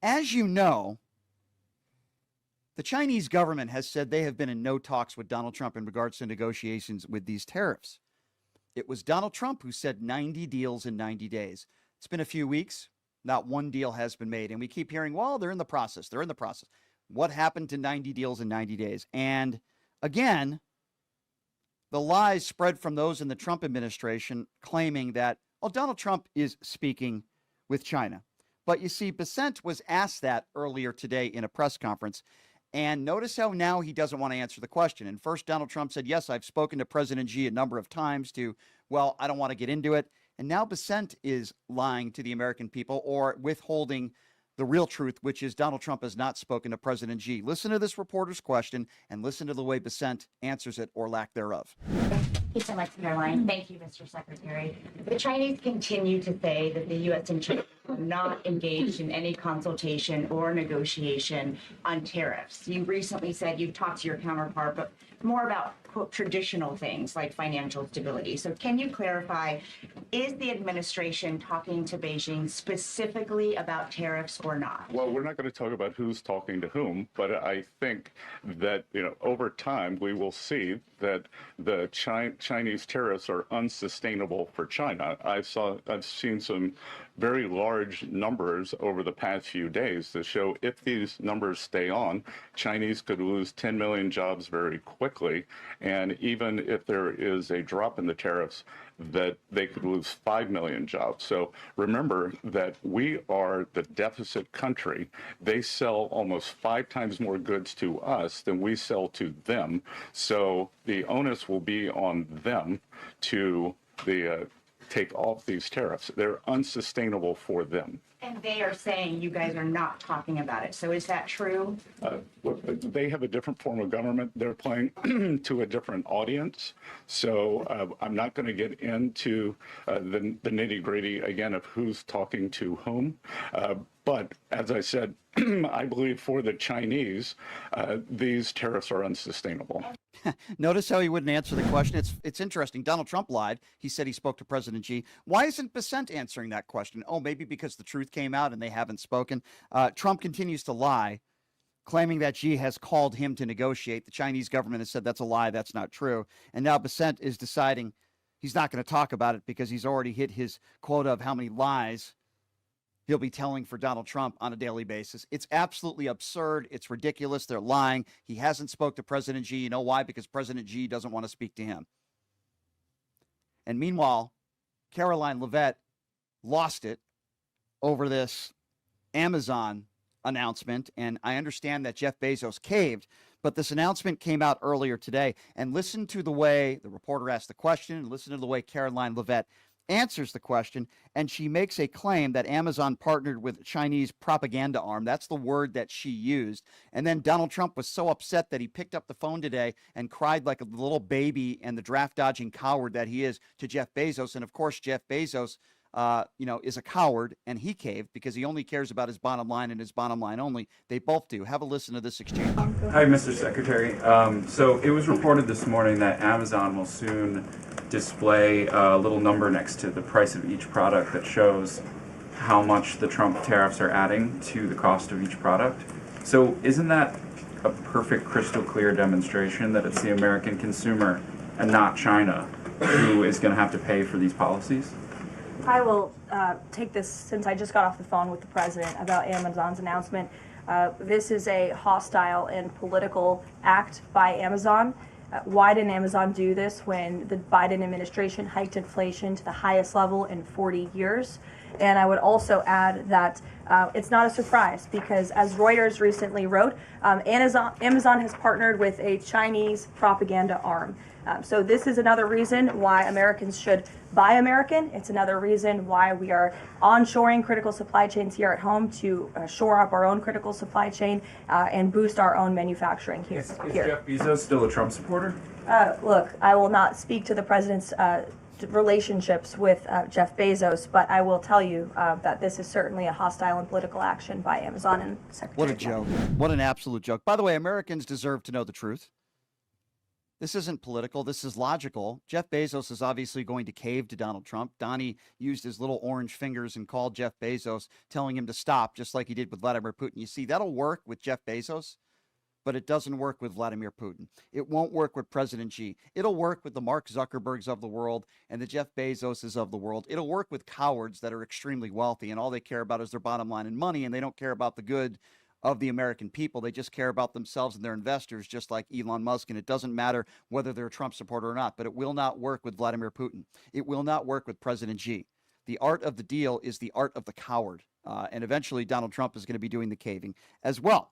as you know, the Chinese government has said they have been in no talks with Donald Trump in regards to negotiations with these tariffs. It was Donald Trump who said 90 deals in 90 days. It's been a few weeks. Not one deal has been made. And we keep hearing, well, they're in the process. They're in the process. What happened to 90 deals in 90 days? And again, the lies spread from those in the Trump administration claiming that, well, Donald Trump is speaking with China. But you see, Bessent was asked that earlier today in a press conference. And notice how now he doesn't want to answer the question. And first, Donald Trump said, yes, I've spoken to President Xi a number of times to, well, I don't want to get into it. And now Bessent is lying to the American people or withholding the real truth, which is Donald Trump has not spoken to President Xi. Listen to this reporter's question and listen to the way Bessent answers it or lack thereof. Thank you so much, Karoline. Thank you, Mr. Secretary. The Chinese continue to say that the U.S. and China are not engaged in any consultation or negotiation on tariffs. You recently said you've talked to your counterpart, but more about, quote, traditional things like financial stability. So can you clarify, is the administration talking to Beijing specifically about tariffs or not? Well, we're not going to talk about who's talking to whom, but I think that, over time, we will see that the Chinese tariffs are unsustainable for China. I've seen some very large numbers over the past few days that show if these numbers stay on, Chinese could lose 10 million jobs very quickly. And even if there is a drop in the tariffs, that they could lose 5 million jobs. So remember that we are the deficit country. They sell almost 5 times more goods to us than we sell to them. So the onus will be on them to take off these tariffs. They're unsustainable for them. And they are saying you guys are not talking about it. So is that true? They have a different form of government. They're playing to a different audience. So I'm not going to get into the nitty-gritty, again, of who's talking to whom. But as I said, I believe for the Chinese, these tariffs are unsustainable. Notice how he wouldn't answer the question. It's interesting. Donald Trump lied. He said he spoke to President Xi. Why isn't Bessent answering that question? Oh, maybe because the truth came out and they haven't spoken. Trump continues to lie, claiming that Xi has called him to negotiate. The Chinese government has said that's a lie. That's not true. And now Bessent is deciding he's not going to talk about it because he's already hit his quota of how many lies he'll be telling for Donald Trump on a daily basis. It's absolutely absurd. It's ridiculous. They're lying. He hasn't spoke to President Xi. You know why? Because President Xi doesn't want to speak to him. And meanwhile, Karoline Leavitt lost it over this Amazon announcement. And I understand that Jeff Bezos caved, but this announcement came out earlier today. And listen to the way the reporter asked the question, and listen to the way Karoline Leavitt answers the question, and she makes a claim that Amazon partnered with Chinese propaganda arm. That's the word that she used. And then Donald Trump was so upset that he picked up the phone today and cried like a little baby and the draft-dodging coward that he is to Jeff Bezos. And of course, Jeff Bezos, is a coward, and he caved because he only cares about his bottom line and his bottom line only. They both do. Have a listen to this exchange. Hi, Mr. Secretary. So it was reported this morning that Amazon will soon display a little number next to the price of each product that shows how much the Trump tariffs are adding to the cost of each product. So isn't that a perfect, crystal clear demonstration that it's the American consumer and not China who is going to have to pay for these policies? I will take this, since I just got off the phone with the president about Amazon's announcement. This is a hostile and political act by Amazon. Why didn't Amazon do this when the Biden administration hiked inflation to the highest level in 40 years? And I would also add that it's not a surprise because, as Reuters recently wrote, Amazon has partnered with a Chinese propaganda arm. So this is another reason why Americans should buy American. It's another reason why we are onshoring critical supply chains here at home to shore up our own critical supply chain and boost our own manufacturing here. Is Jeff Bezos still a Trump supporter? Look, I will not speak to the president's relationships with Jeff Bezos, but I will tell you that this is certainly a hostile and political action by Amazon and Secretary. What a joke. What an absolute joke. By the way, Americans deserve to know the truth. This isn't political. This is logical. Jeff Bezos is obviously going to cave to Donald Trump. Donnie used his little orange fingers and called Jeff Bezos, telling him to stop, just like he did with Vladimir Putin. You see, that'll work with Jeff Bezos, but it doesn't work with Vladimir Putin. It won't work with President Xi. It'll work with the Mark Zuckerbergs of the world and the Jeff Bezoses of the world. It'll work with cowards that are extremely wealthy, and all they care about is their bottom line and money, and they don't care about the good of the American people. They just care about themselves and their investors, just like Elon Musk. And it doesn't matter whether they're a Trump supporter or not, but it will not work with Vladimir Putin. It will not work with President Xi. The art of the deal is the art of the coward. And eventually Donald Trump is going to be doing the caving as well.